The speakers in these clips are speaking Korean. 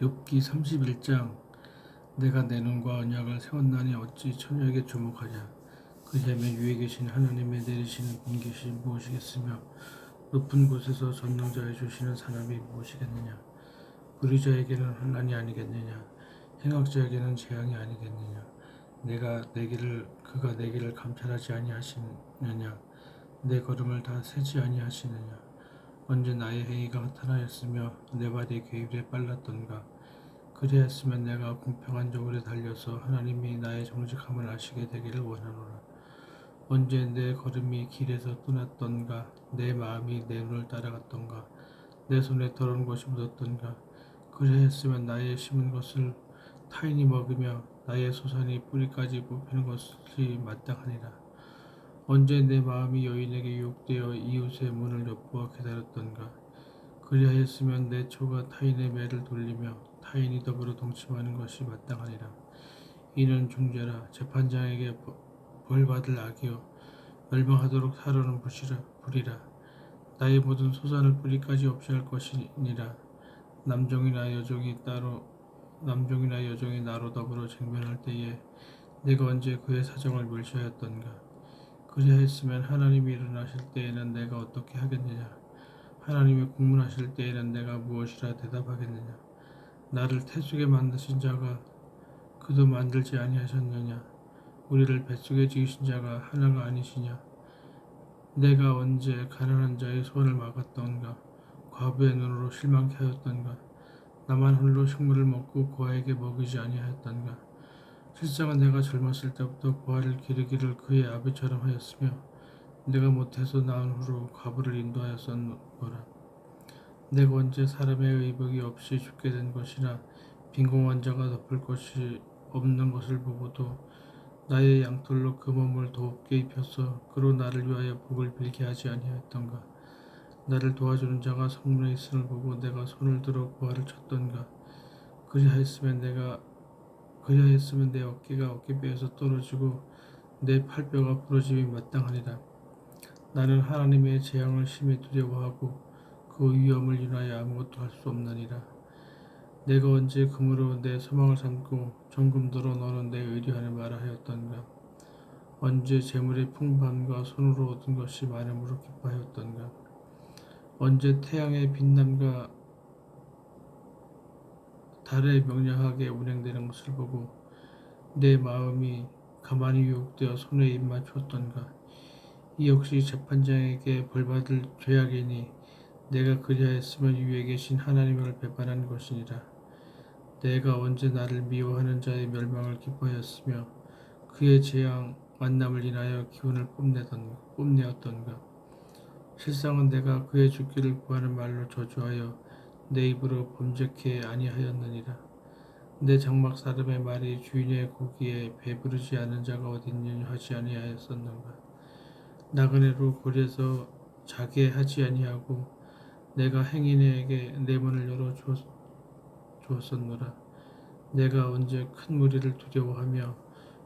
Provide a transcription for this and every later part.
욥기 31장. 내가 내 눈과 언약을 세웠나니 어찌 처녀에게 주목하냐. 그 샘에 위에 계신 하나님의 내리시는 분깃이 무엇이겠으며 높은 곳에서 전능자의 주시는 사람이 무엇이겠느냐. 불의자에게는 환난이 아니겠느냐. 행악자에게는 재앙이 아니겠느냐. 그가 내 길을 감찰하지 아니하시느냐. 내 걸음을 다 세지 아니하시느냐. 언제 나의 행위가 허탄하였으며 내 발이 계율에 빨랐던가. 그리하였으면 내가 공평한 저울에 달려서 하나님이 나의 정직함을 아시게 되기를 원하노라. 언제 내 걸음이 길에서 떠났던가. 내 마음이 내 눈을 따라갔던가. 내 손에 더러운 것이 묻었던가. 그리하였으면 나의 심은 것을 타인이 먹으며 나의 소산이 뿌리까지 뽑히는 것이 마땅하니라. 언제 내 마음이 여인에게 유혹되어 이웃의 문을 엿보아 기다렸던가. 그리하였으면 내 초가 타인의 매를 돌리며 타인이 더불어 동침하는 것이 마땅하니라. 이는 중죄라. 재판장에게 벌받을 악이요 멸망하도록 사로는 불이라. 나의 모든 소산을 뿌리까지 없이 할 것이니라. 남종이나 여종이 나로 더불어 쟁변할 때에 내가 언제 그의 사정을 멸시하였던가. 그리하였으면 하나님이 일어나실 때에는 내가 어떻게 하겠느냐. 하나님이 공문하실 때에는 내가 무엇이라 대답하겠느냐. 나를 태속에 만드신 자가 그도 만들지 아니하셨느냐. 우리를 뱃속에 지으신 자가 하나가 아니시냐. 내가 언제 가난한 자의 소원을 막았던가. 과부의 눈으로 실망케 하였던가. 나만 홀로 식물을 먹고 고아에게 먹이지 아니하였던가. 실상은 내가 젊었을 때부터 고아를 기르기를 그의 아비처럼 하였으며 내가 못해서 낳은 후로 과부를 인도하였었노라. 내가 언제 사람의 의복이 없이 죽게 된 것이나 빈궁한 자가 덮을 것이 없는 것을 보고도 나의 양털로 그 몸을 더웁게 입혀서 그로 나를 위하여 복을 빌게 하지 아니하였던가. 나를 도와주는 자가 성문에 있음을 보고 내가 손을 들어 고아를 쳤던가. 그리하였으면 내 어깨가 어깨뼈에서 떨어지고 내 팔뼈가 부러짐이 마땅하니라. 나는 하나님의 재앙을 심히 두려워하고 그 위험을 인하여 아무것도 할 수 없나니라. 내가 언제 금으로 내 소망을 삼고 정금도로 너는 내 의뢰하는 말을 하였던가. 언제 재물의 풍부함과 손으로 얻은 것이 많음으로 기뻐하였던가. 언제 태양의 빛남과 달의 명량하게 운행되는 것을 보고 내 마음이 가만히 유혹되어 손에 입 맞추었던가. 이 역시 재판장에게 벌받을 죄악이니 내가 그리하였으면 위에 계신 하나님을 배반한 것이니라. 내가 언제 나를 미워하는 자의 멸망을 기뻐하였으며 그의 재앙 만남을 인하여 기운을 뽐내었던가. 실상은 내가 그의 죽기를 구하는 말로 저주하여 내 입으로 범죄케 아니하였느니라. 내 장막 사람의 말이 주인의 고기에 배부르지 않은 자가 어딨느냐 하지 아니하였었는가. 나그네로 고리에서 자게 하지 아니하고 내가 행인에게 내 문을 열어 주었었노라. 내가 언제 큰 무리를 두려워하며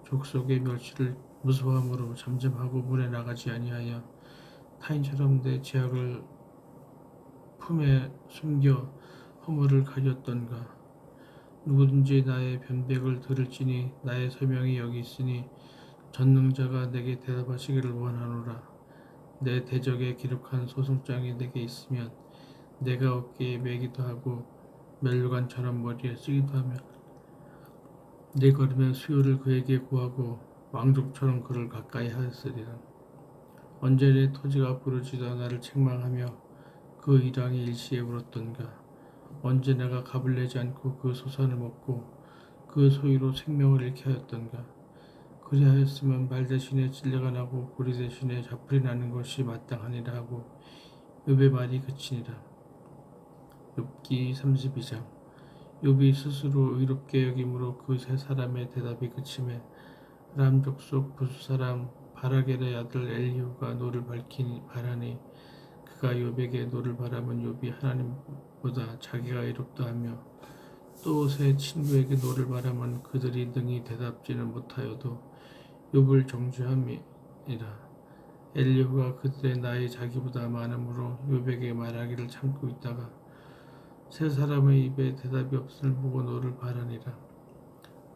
족속의 멸시를 무서워함으로 잠잠하고 문에 나가지 아니하여 타인처럼 내 죄악을 품에 숨겨 허물을 가렸던가. 누구든지 나의 변백을 들을지니 나의 설명이 여기 있으니 전능자가 내게 대답하시기를 원하노라. 내 대적에 기록한 소송장이 내게 있으면 내가 어깨에 매기도 하고 멜루간처럼 머리에 쓰기도 하며 내 걸음의 수요를 그에게 구하고 왕족처럼 그를 가까이 하였으리라. 언제 내 토지가 부르짖어 나를 책망하며 그 일왕이 일시에 울었던가. 언제 내가 값을 내지 않고 그 소산을 먹고 그 소유로 생명을 잃게 하였던가. 그리하였으면 말 대신에 찔레가 나고 고리 대신에 자풀이 나는 것이 마땅하니라 하고 욥의 말이 그치니라. 욥기 32장. 욥이 스스로 의롭게 여김으로 그 세 사람의 대답이 그침에 람 족속 부수 사람 바라겔의 아들 엘리후가 노를 바라니 그가 욥에게 노를 바라면 욥이 하나님보다 자기가 의롭다 하며 또 세 친구에게 노를 바라면 그들이 능히 대답지는 못하여도 욥을 정죄함이라. 엘리후가 그들의 나이 자기보다 많으므로 욥에게 말하기를 참고 있다가 세 사람의 입에 대답이 없음을 보고 너를 바라니라.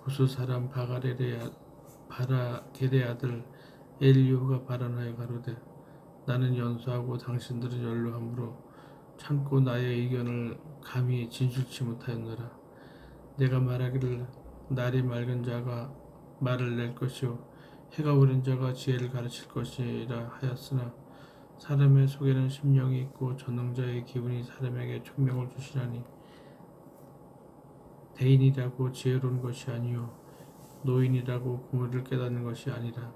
부수 사람 바라겔의 아들 엘리후가 발언하여 가로되 나는 연소하고 당신들은 연로함으로 참고 나의 의견을 감히 진술치 못하였노라. 내가 말하기를 날이 맑은 자가 말을 낼 것이요 해가 오른 자가 지혜를 가르칠 것이라 하였으나 사람의 속에는 심령이 있고 전능자의 기운이 사람에게 총명을 주시나니 대인이라고 지혜로운 것이 아니요 노인이라고 공의를 깨닫는 것이 아니라.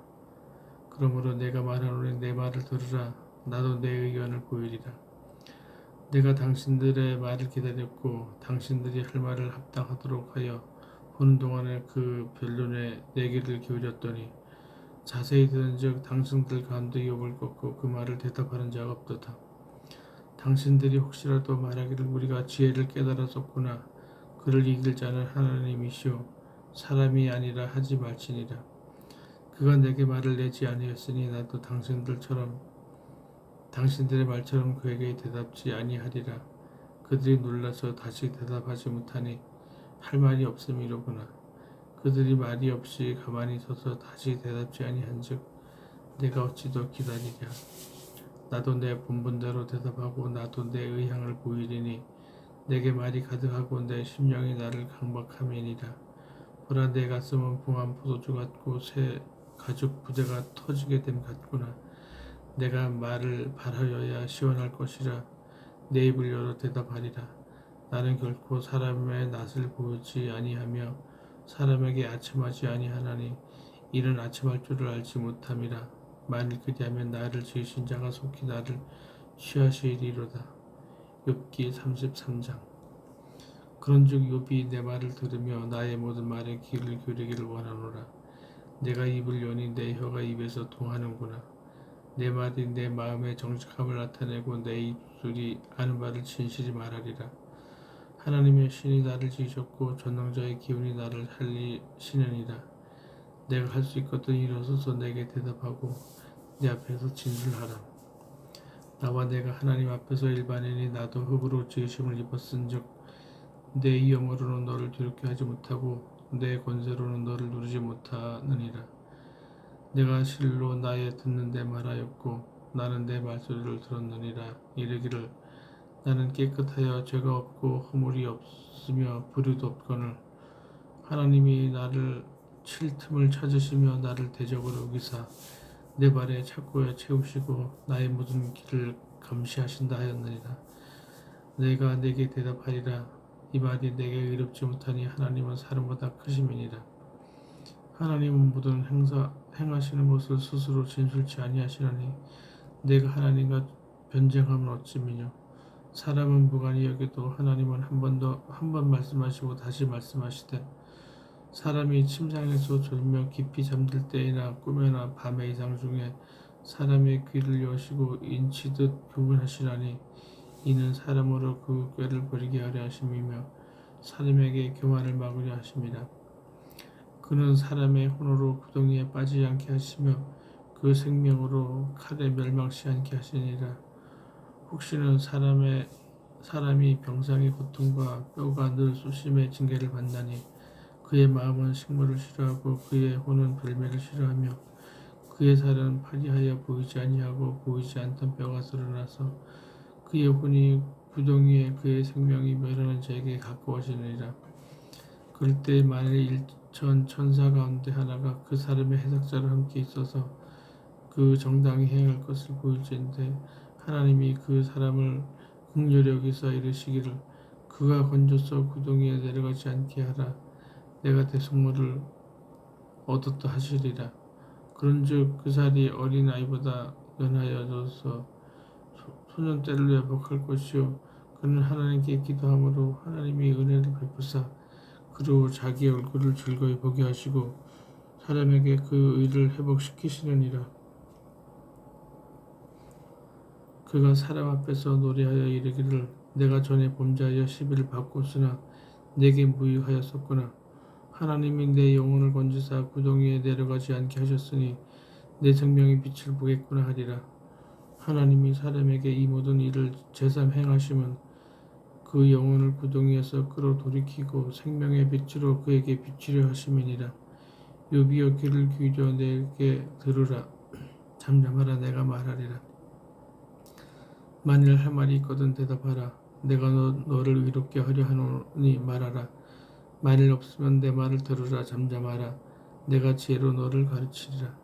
그러므로 내가 말하노니 내 말을 들으라. 나도 내 의견을 보이리라. 내가 당신들의 말을 기다렸고 당신들이 할 말을 합당하도록 하여 보는 동안에 그 변론에 내 귀를 기울였더니 자세히 들은즉 당신들 가운데 욥을 꺾고 그 말을 대답하는 자가 없도다. 당신들이 혹시라도 말하기를 우리가 지혜를 깨달았었구나. 그를 이길 자는 하나님이시오 사람이 아니라 하지 말지니라. 그가 내게 말을 내지 아니하였으니 나도 당신들의 말처럼 그에게 대답지 아니하리라. 그들이 놀라서 다시 대답하지 못하니 할 말이 없음이로구나. 그들이 말이 없이 가만히 서서 다시 대답지 아니한즉 내가 어찌 더 기다리랴. 나도 내 본분대로 대답하고 나도 내 의향을 보이리니 내게 말이 가득하고 내 심령이 나를 강박함이니라. 보라 내 가슴은 봉한 포도주 같고 새 가죽 부대가 터지게 됨 같구나. 내가 말을 발하여야 시원할 것이라. 내 입을 열어 대답하리라. 나는 결코 사람의 낯을 보지 아니하며 사람에게 아첨하지 아니하나니 이는 아첨할 줄을 알지 못함이라. 만일 그리하면 나를 지으신 자가 속히 나를 취하시리로다. 욥기 33장. 그런즉 욥이 내 말을 들으며 나의 모든 말에 귀를 기울이기를 원하노라. 내가 입을 여니 내 혀가 입에서 통하는구나. 내 말이 내 마음의 정직함을 나타내고 내 입술이 아는 바를 진실히 말하리라. 하나님의 신이 나를 지으셨고 전능자의 기운이 나를 살리시느니라. 내가 할 수 있거든 일어서서 내게 대답하고 내 앞에서 진술하라. 나와 내가 하나님 앞에서 일반인이 나도 흙으로 지으심을 입었은즉 내 영으로는 너를 두렵게 하지 못하고 내 권세로는 너를 누르지 못하느니라. 내가 실로 나의 듣는데 말하였고 나는 내 말소리를 들었느니라. 이르기를 나는 깨끗하여 죄가 없고 허물이 없으며 불의도 없거늘 하나님이 나를 칠 틈을 찾으시며 나를 대적으로 여기사 내 발에 착고에 채우시고 나의 모든 길을 감시하신다 하였느니라. 내가 내게 대답하리라. 이 말이 내게 의롭지 못하니 하나님은 사람보다 크심이니라. 하나님은 모든 행하시는 것을 스스로 진술치 아니하시나니 내가 하나님과 변쟁함은 어찌미뇨. 사람은 무관히 여기도 하나님은 한 번 말씀하시고 다시 말씀하시되 사람이 침상에서 졸며 깊이 잠들 때이나 꿈에나 밤의 이상 중에 사람의 귀를 여시고 인치듯 교훈하시나니 이는 사람으로 그 꾀를 버리게 하려 하심이며 사람에게 교만을 막으려 하심이라. 그는 사람의 혼으로 구덩이에 빠지지 않게 하시며 그 생명으로 칼에 멸망치 않게 하시니라. 혹시는 사람이 병상의 고통과 뼈가 늘 쑤심의 징계를 받나니 그의 마음은 식물을 싫어하고 그의 혼은 별매를 싫어하며 그의 살은 파리하여 보이지 아니하고 보이지 않던 뼈가 드러나서 그의 혼이 구덩이에 그의 생명이 멸하는 자에게 가까워지느니라. 그럴 때 만일 1천 천사 가운데 하나가 그 사람의 해석자로 함께 있어서 그 정당히 행할 것을 보일지인데 하나님이 그 사람을 긍휼히 여기사 이르시기를 그가 건져서 구덩이에 내려가지 않게 하라. 내가 대속물을 얻었다 하시리라. 그런즉 그 살이 어린 아이보다 연하여져서 소년 때를 회복할 것이요 그는 하나님께 기도함으로 하나님이 은혜를 베푸사 그로 자기 얼굴을 즐거이 보게 하시고 사람에게 그 의를 회복시키시느니라. 그가 사람 앞에서 노래하여 이르기를 내가 전에 범죄하여 시비를 받고으나 내게 무익하였었구나. 하나님이 내 영혼을 건지사 구덩이에 내려가지 않게 하셨으니 내 생명의 빛을 보겠구나 하리라. 하나님이 사람에게 이 모든 일을 제삼 행하심은 그 영혼을 구덩이에서 끌어돌이키고 생명의 빛으로 그에게 비추려 하심이니라. 욥이여 귀를 기울여 내게 들으라. 잠잠하라. 내가 말하리라. 만일 할 말이 있거든 대답하라. 내가 너를 위롭게 하려 하노니 말하라. 만일 없으면 내 말을 들으라. 잠잠하라. 내가 지혜로 너를 가르치리라.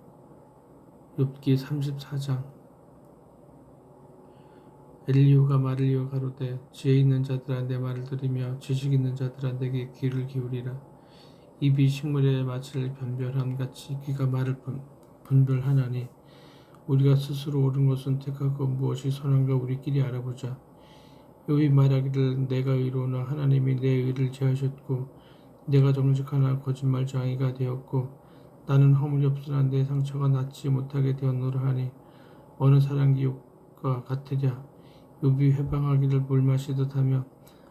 욥기 34장. 엘리후가 말을 이어 가로되 지혜 있는 자들아 내 말을 들으며 지식 있는 자들아 내게 귀를 기울이라. 입이 식물의 맛을 변별함 같이 귀가 말을 분별하나니 우리가 스스로 옳은 것은 택하고 무엇이 선한가 우리끼리 알아보자. 욥이 말하기를 내가 의로우나 하나님이 내 의를 제하셨고 내가 정직하나 거짓말장이가 되었고 나는 허물이 없으나 내 상처가 낫지 못하게 되었노라 하니 어느 사람이 욥과 같으랴. 욥이 회방하기를 물 마시듯 하며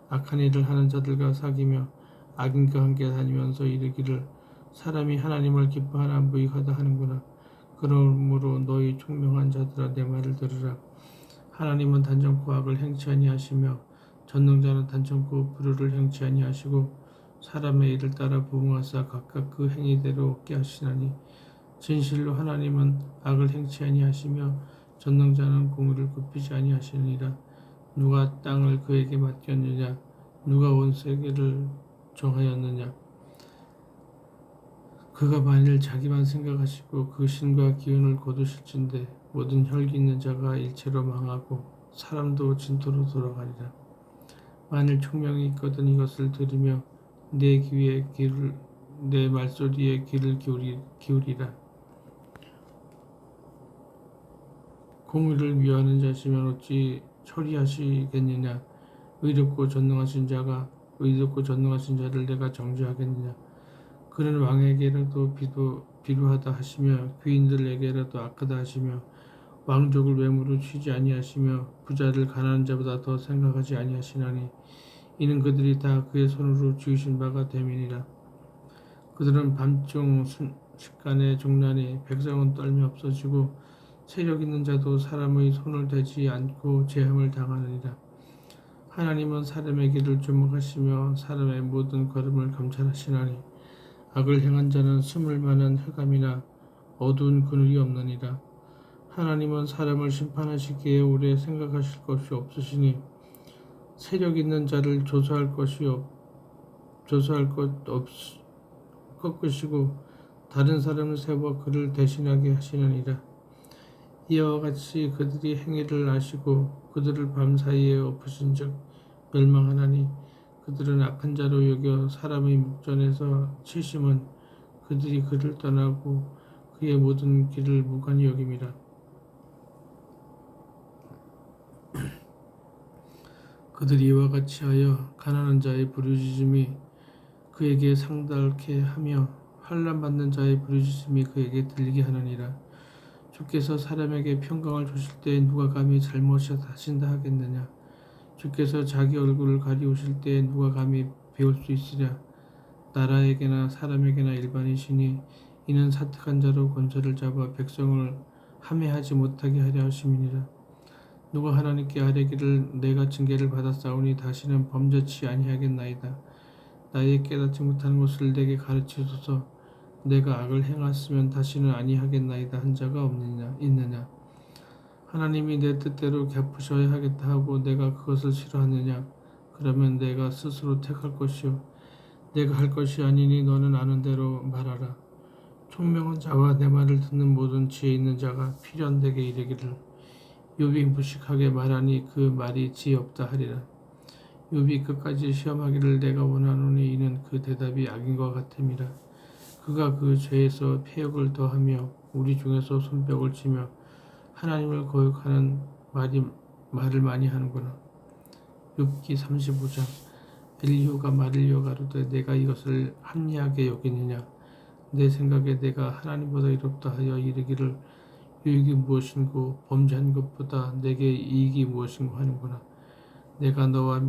악한 일을 하는 자들과 사귀며 악인과 함께 다니면서 이르기를 사람이 하나님을 기뻐하나 무익하다 하는구나. 그러므로 너희 총명한 자들아 내 말을 들으라. 하나님은 단정코 악을 행치 아니하시며 전능자는 단정코 불의를 행치 아니하시고 사람의 일을 따라 부응하사 각각 그 행위대로 얻게 하시나니 진실로 하나님은 악을 행치 아니하시며 전능자는 공의를 굽히지 아니하시느니라. 누가 땅을 그에게 맡겼느냐? 누가 온 세계를 정하였느냐? 그가 만일 자기만 생각하시고 그 신과 기운을 거두실진데 모든 혈기 있는 자가 일체로 망하고 사람도 진토로 돌아가리라. 만일 총명이 있거든 이것을 들으며 내 말소리에 귀를 기울이라. 공의를 위하는 자시면 어찌 처리하시겠느냐? 의롭고 전능하신 자를 내가 정죄하겠느냐? 그는 왕에게라도 비루하다 하시며 귀인들에게라도 악하다 하시며 왕족을 외모로 취지 아니하시며 부자를 가난한 자보다 더 생각하지 아니하시나니 이는 그들이 다 그의 손으로 지으신 바가 됨이니라. 그들은 밤중 순식간에 종나니 백성은 떨며 없어지고 세력 있는 자도 사람의 손을 대지 않고 재앙을 당하느니라. 하나님은 사람의 길을 주목하시며 사람의 모든 걸음을 감찰하시나니 악을 행한 자는 숨을 만한 흑암이나 어두운 그늘이 없느니라. 하나님은 사람을 심판하시기에 오래 생각하실 것이 없으시니 세력 있는 자를 조사할 것 꺾으시고 다른 사람을 세워 그를 대신하게 하시느니라. 이와 같이 그들이 행위를 아시고 그들을 밤사이에 엎으신즉 멸망하나니 그들은 악한 자로 여겨 사람의 목전에서 치심은 그들이 그를 떠나고 그의 모든 길을 무관히 여김이라. 그들이 이와 같이 하여 가난한 자의 부르짖음이 그에게 상달케 하며 환난받는 자의 부르짖음이 그에게 들리게 하느니라. 주께서 사람에게 평강을 주실 때 누가 감히 잘못하신다 하겠느냐? 주께서 자기 얼굴을 가리우실 때 누가 감히 배울 수 있으랴? 나라에게나 사람에게나 일반이시니 이는 사특한 자로 권세를 잡아 백성을 함해하지 못하게 하려 하심이니라. 누가 하나님께 아뢰기를 내가 징계를 받았사오니 다시는 범죄치 아니하겠나이다. 나의 깨닫지 못하는 것을 내게 가르치소서. 내가 악을 행했으면 다시는 아니하겠나이다 한 자가 있느냐? 하나님이 내 뜻대로 갚으셔야 하겠다 하고 내가 그것을 싫어하느냐? 그러면 내가 스스로 택할 것이요 내가 할 것이 아니니 너는 아는 대로 말하라. 총명한 자와 내 말을 듣는 모든 지혜 있는 자가 필연되게 이르기를 욥이 무식하게 말하니 그 말이 지혜 없다 하리라. 욥이 끝까지 시험하기를 내가 원하노니 이는 그 대답이 악인과 같음이라. 그가 그 죄에서 폐역을 더하며 우리 중에서 손뼉을 치며 하나님을 거역하는 말을 많이 하는구나. 욥기 35장. 엘리후가 말을 이어 가로되 내가 이것을 합리하게 여기느냐? 내 생각에 내가 하나님보다 이롭다 하여 이르기를 유익이 무엇인고 범죄한 것보다 내게 이익이 무엇인고 하는구나. 내가 너와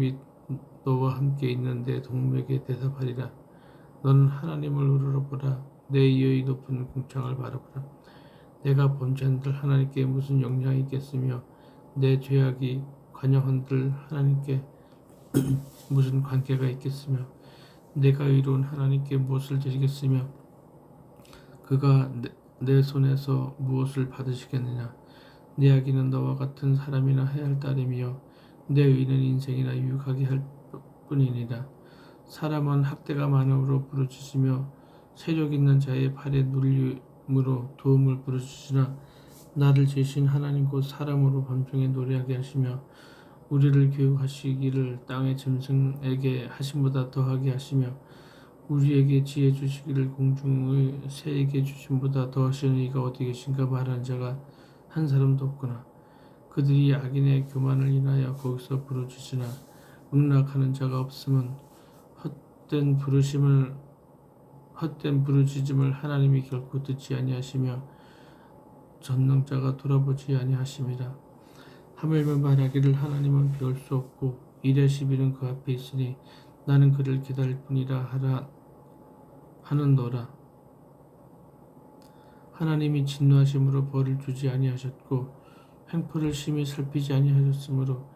함께 있는 내 동무에게 대답하리라. 너는 하나님을 우러러보라. 내 이의 높은 궁창을 바라보라. 내가 범죄한들 하나님께 무슨 영향이 있겠으며 내 죄악이 관영한들 하나님께 무슨 관계가 있겠으며 내가 의로운 하나님께 무엇을 드리겠으며 그가 내 손에서 무엇을 받으시겠느냐. 내 악인은 너와 같은 사람이나 해야 할 따름이요 내 의는 인생이나 유익하게 할 뿐이니라. 사람은 학대가 많음으로 부르짖으며 세력 있는 자의 팔에 눌림으로 도움을 부르짖으나 나를 지으신 하나님 곧 사람으로 밤중에 노래하게 하시며 우리를 교육하시기를 땅의 짐승에게 하심보다 더하게 하시며 우리에게 지혜 주시기를 공중의 새에게 주심보다 더하시는 이가 어디 계신가 말하는 자가 한 사람도 없구나. 그들이 악인의 교만을 인하여 거기서 부르짖으나 응락하는 자가 없음은 헛된 부르짖음을 하나님이 결코 듣지 아니하시며 전능자가 돌아보지 아니하심이라. 하물며 말하기를 하나님은 배울 수 없고 일의 시비는 그 앞에 있으니 나는 그를 기다릴 뿐이라 하라 하는도라. 하나님이 진노하심으로 벌을 주지 아니하셨고 횡포를 심히 살피지 아니하셨으므로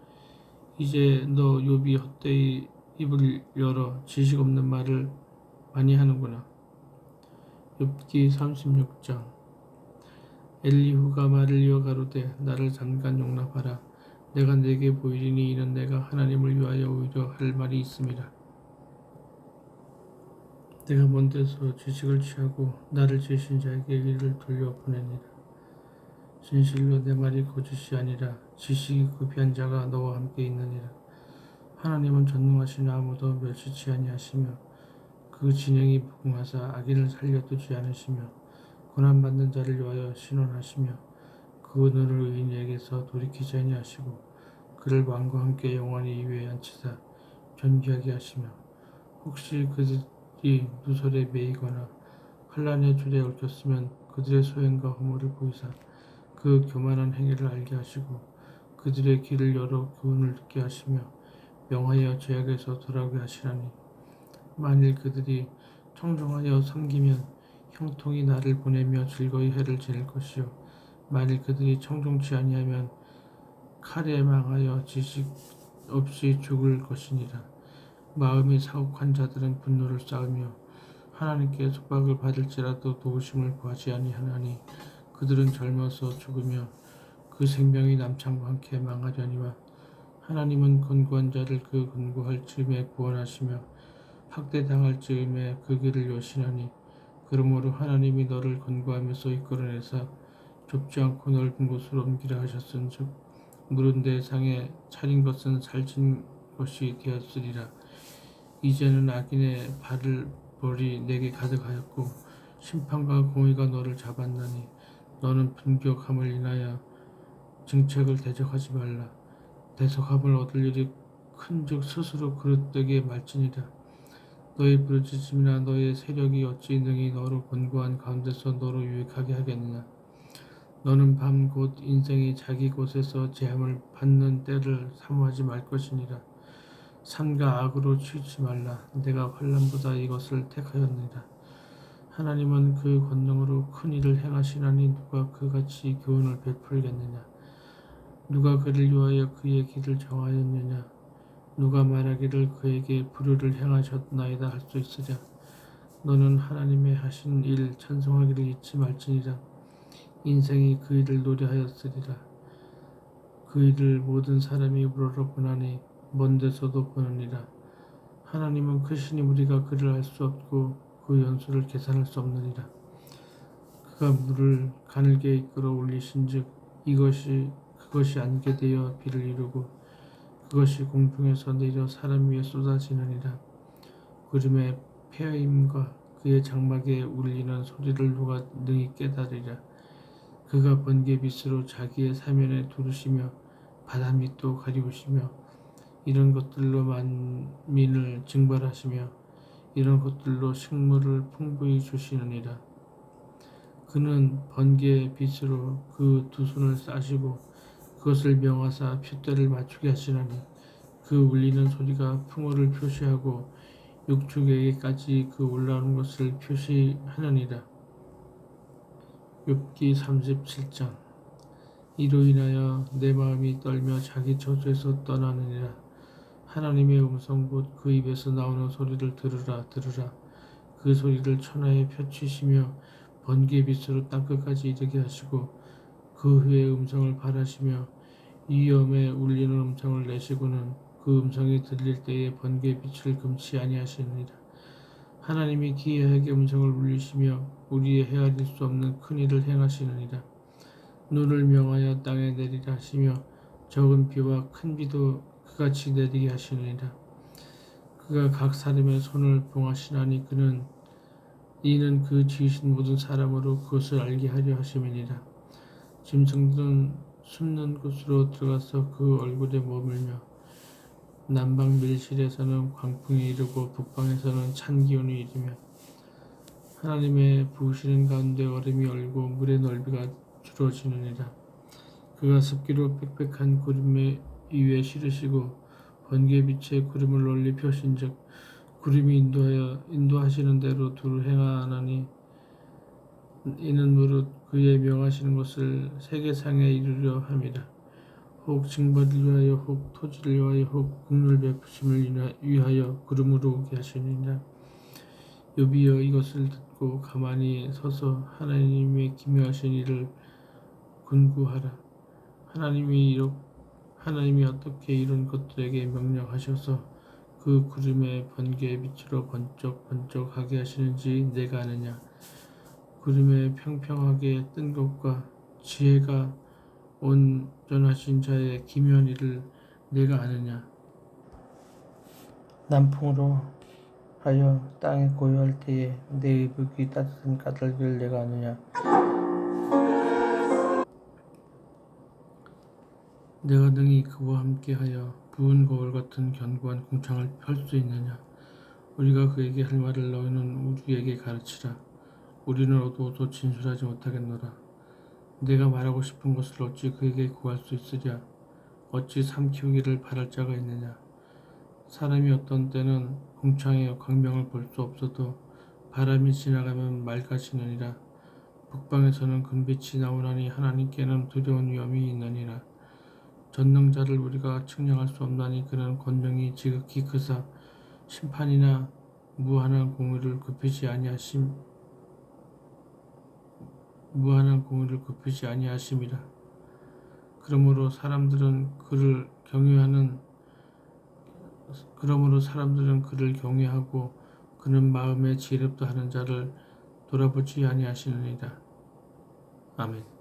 이제 너 욥이 헛되이 입을 열어 지식 없는 말을 많이 하는구나. 욥기 36장. 엘리후가 말을 이어 가로되 나를 잠깐 용납하라. 내가 네게 보이리니 이는 내가 하나님을 위하여 오히려 할 말이 있음이라. 내가 먼 데서 지식을 취하고 나를 지으신 자에게 이를 돌려보내니라. 진실로 내 말이 거짓이 아니라 지식이 구비한 자가 너와 함께 있느니라. 하나님은 전능하시나 아무도 멸시치 아니하시며 그 진행이 무궁하사 악인을 살려두지 않으시며 고난받는 자를 위하여 신원하시며 그 오늘을 의인에게서 돌이키지 아니하시고 그를 왕과 함께 영원히 위에 앉히사 존귀하게 하시며 혹시 그들이 누설에 매이거나 환난의 줄에 얽혔으면 그들의 소행과 허물을 보이사 그 교만한 행위를 알게 하시고 그들의 귀를 열어 교훈을 듣게 하시며 명하여 죄악에서 돌아오게 하시라니. 만일 그들이 청종하여 섬기면 형통이 나를 보내며 즐거이 해를 지낼 것이요 만일 그들이 청종치 아니하면 칼에 망하여 지식 없이 죽을 것이니라. 마음이 사혹한 자들은 분노를 쌓으며 하나님께 속박을 받을지라도 도우심을 구하지 아니하나니 그들은 젊어서 죽으며 그 생명이 남창과 함께 망하려니와 하나님은 권고한 자를 그 권고할 즈음에 구원하시며 학대당할 즈음에 그 길을 여시나니 그러므로 하나님이 너를 권고하면서 이끌어내사 좁지 않고 넓은 곳으로 옮기라 하셨은즉 무른 대상에 차린 것은 살찐 것이 되었으리라. 이제는 악인의 벌이 내게 가득하였고 심판과 공의가 너를 잡았나니 너는 분격함을 인하여 증책을 대적하지 말라. 대속함을 얻을 일이 큰즉 스스로 그릇되게 말지니라. 너의 부르짖음이나 너의 세력이 어찌 능히 너로 권고한 가운데서 너로 유익하게 하겠느냐. 너는 밤 곧 인생이 자기 곳에서 제함을 받는 때를 사모하지 말 것이니라. 산과 악으로 치우치 말라. 내가 환난보다 이것을 택하였느니라. 하나님은 그 권능으로 큰 일을 행하시나니 누가 그같이 교훈을 베풀겠느냐. 누가 그를 위하여 그의 길을 정하였느냐. 누가 말하기를 그에게 불의를 행하셨나이다 할 수 있으랴. 너는 하나님의 하신 일 찬송하기를 잊지 말지니라. 인생이 그 일을 노래하였으리라. 그 일을 모든 사람이 우러러보나니 먼 데서도 보느니라. 하나님은 크시니 우리가 그를 알 수 없고 그 연수를 계산할 수 없느니라. 그가 물을 가늘게 이끌어 올리신즉 그것이 안개 되어 비를 이루고 그것이 공중에서 내려 사람 위에 쏟아지느니라. 구름의 폐임과 그의 장막에 울리는 소리를 누가 능히 깨달으리라. 그가 번개빛으로 자기의 사면에 두르시며 바다 밑도 가리우시며 이런 것들로 만민을 징벌하시며 이런 것들로 식물을 풍부히 주시느니라. 그는 번개의 빛으로 그 두 손을 싸시고 그것을 명하사 핏대를 맞추게 하시나니 그 울리는 소리가 풍어를 표시하고 육축에게까지 그 올라오는 것을 표시하느니라. 욥기 37장. 이로 인하여 내 마음이 떨며 자기 저주에서 떠나느니라. 하나님의 음성 곧 그 입에서 나오는 소리를 들으라 들으라. 그 소리를 천하에 펼치시며 번개의 빛으로 땅끝까지 이르게 하시고 그 후에 음성을 발하시며 이염에 울리는 음성을 내시고는 그 음성이 들릴 때에 번개의 빛을 금치 아니하시느니라. 하나님이 기이하게 음성을 울리시며 우리의 헤아릴 수 없는 큰 일을 행하시느니라. 눈을 명하여 땅에 내리라 하시며 적은 비와 큰 비도 그같이 내리게 하시느니라. 그가 각 사람의 손을 봉하시나니 이는 그 지으신 모든 사람으로 그것을 알게 하려 하심이니라. 짐승들은 숨는 곳으로 들어가서 그 얼굴에 머물며 남방 밀실에서는 광풍이 이르고 북방에서는 찬 기온이 이르며 하나님의 부으시는 가운데 얼음이 얼고 물의 넓이가 줄어지느니라. 그가 습기로 빽빽한 구름 위에 실으시고 번개 빛에 구름을 널리 펴신즉 구름이 인도하시는 대로 두루 행하나니 이는 무릇 그의 명하시는 것을 세계상에 이루려 함이라. 혹 징벌을 위하여 혹 토지를 위하여 혹 국률 베푸심을 위하여 구름으로 오게 하시니라. 요비여 이것을 듣고 가만히 서서 하나님의 기묘하신 일을 군구하라. 하나님이 어떻게 이런 것들에게 명령하셔서 그 구름의 번개의 빛으로 번쩍번쩍하게 하시는지 내가 아느냐. 구름에 평평하게 뜬 것과 지혜가 온전하신 자의 기묘한 일을 내가 아느냐. 남풍으로 하여 땅에 고요할 때에 내 의복이 따뜻한 까닭을 내가 아느냐. 내가 능히 그와 함께하여 부은 거울 같은 견고한 궁창을 펼 수 있느냐. 우리가 그에게 할 말을 너희는 우리에게 가르치라. 우리는 어두워도 진술하지 못하겠노라. 내가 말하고 싶은 것을 어찌 그에게 구할 수 있으랴. 어찌 삼키우기를 바랄 자가 있느냐. 사람이 어떤 때는 궁창에 광명을 볼 수 없어도 바람이 지나가면 맑아지느니라. 북방에서는 금빛이 나오나니 하나님께는 두려운 위험이 있느니라. 전능자를 우리가 측량할 수 없나니 그는 권능이 지극히 크사 심판이나 무한한 공의를 굽히지 아니하심이라. 그러므로 사람들은 그를 경외하고 그는 마음에 지혜롭다 하는 자를 돌아보지 아니하시느니라. 아멘.